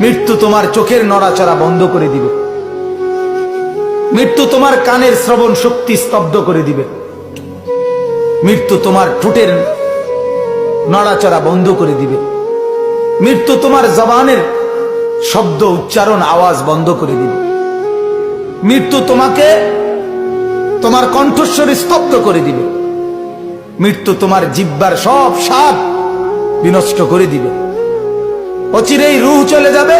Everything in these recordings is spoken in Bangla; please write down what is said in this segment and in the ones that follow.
মৃত্যু তোমার চোখের নড়াচড়া বন্ধ করে দিবে। মৃত্যু তোমার কানের শ্রবণ শক্তি স্তব্ধ করে দিবে। মৃত্যু তোমার ঠোঁটের নড়াচড়া বন্ধ করে দিবে। মৃত্যু তোমার জবানের শব্দ উচ্চারণ আওয়াজ বন্ধ করে দিবে। মৃত্যু তোমাকে তোমার কণ্ঠস্বর স্তব্ধ করে দিবে। মৃত্যু তোমার জিহ্বার সব স্বাদ বিনষ্ট করে দিবে। অচিরেই রূহ চলে যাবে,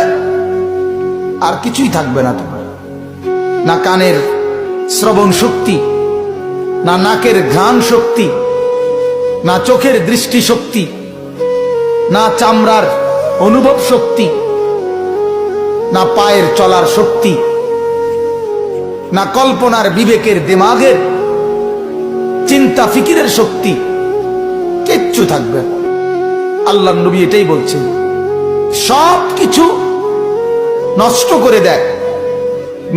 আর কিছুই থাকবে না তোমার। না কানের শ্রবণ শক্তি, না নাকের ঘ্রাণ শক্তি, না চোখের দৃষ্টি শক্তি, না চামড়ার অনুভব শক্তি, না পায়ের চলার শক্তি, না কল্পনার বিবেকের দিমাগের চিন্তা ফিকিরের শক্তি, কিচ্ছু থাকবে না। আল্লাহর নবী এটাই বলছেন, সব কিছু নষ্ট করে দেয়,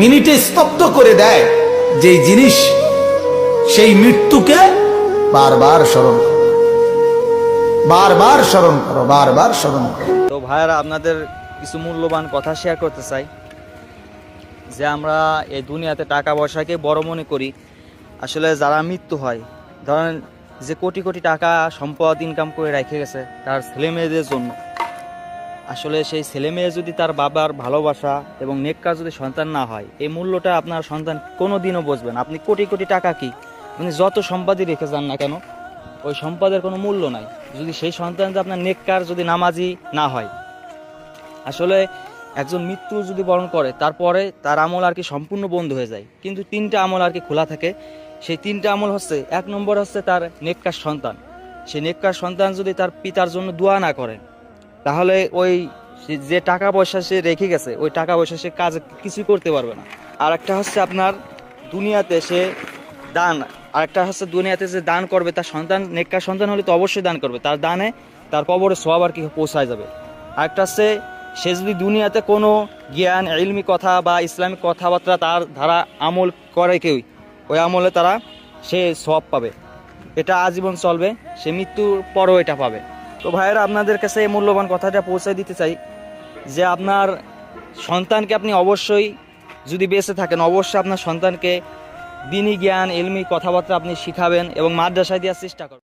মিনিটে স্তব্ধ করে দেয় যেই জিনিস, সেই মৃত্যুকে বারবার স্মরণ করো, বারবার স্মরণ করো, বারবার স্মরণ করো। তো ভাইয়ারা, আপনাদের কিছু মূল্যবান কথা শেয়ার করতে চাই। যে আমরা এই দুনিয়াতে টাকা পয়সাকে বড় মনে করি, আসলে যারা মৃত্যু হয়, ধরেন যে কোটি কোটি টাকা সম্পদ ইনকাম করে রেখে গেছে তার ছেলে মেয়েদের জন্য, আসলে সেই ছেলে মেয়ে যদি তার বাবার ভালোবাসা এবং নেককার যদি সন্তান না হয়, এই মূল্যটা আপনার সন্তান কোনো দিনও বুঝবে না। আপনি কোটি কোটি টাকা কি, মানে যত সম্পদই রেখে যান না কেন, ওই সম্পদের কোনো মূল্য নাই যদি সেই সন্তান আপনার নেককার যদি নামাজি না হয়। আসলে একজন মৃত্যু যদি বরণ করে, তারপরে তার আমল আর কি সম্পূর্ণ বন্ধ হয়ে যায়, কিন্তু তিনটা আমল আর কি খোলা থাকে। সেই তিনটা আমল হচ্ছে, এক নম্বর হচ্ছে তার নেককার সন্তান। সেই নেককার সন্তান যদি তার পিতার জন্য দোয়া না করে, তাহলে ওই যে টাকা পয়সা সে রেখে গেছে, ওই টাকা পয়সা সে কাজ কিছু করতে পারবে না। আর একটা হচ্ছে আপনার দুনিয়াতে সে দান, আরেকটা হচ্ছে দুনিয়াতে যে দান করবে, তার সন্তান নেককার সন্তান হলে তো অবশ্যই দান করবে, তার দানে তার কবরে সওয়াব আর কি পৌঁছায় যাবে। আরেকটা হচ্ছে সে যদি দুনিয়াতে কোনো জ্ঞান ইলমি কথা বা ইসলামিক কথাবার্তা তার ধারা আমল করে কেউ, ওই আমলে তারা সে সওয়াব পাবে, এটা আজীবন চলবে, সে মৃত্যুর পরও এটা পাবে। তো ভাইয়েরা, আপনাদের কাছে এই মূল্যবান কথাটা পৌঁছে দিতে চাই যে আপনার সন্তানকে আপনি অবশ্যই, যদি বেঁচে থাকেন, অবশ্যই আপনার সন্তানকে দ্বীনি জ্ঞান ইলমি কথাবার্তা আপনি শিখাবেন এবং মাদ্রাসায় দেওয়ার চেষ্টা করবেন।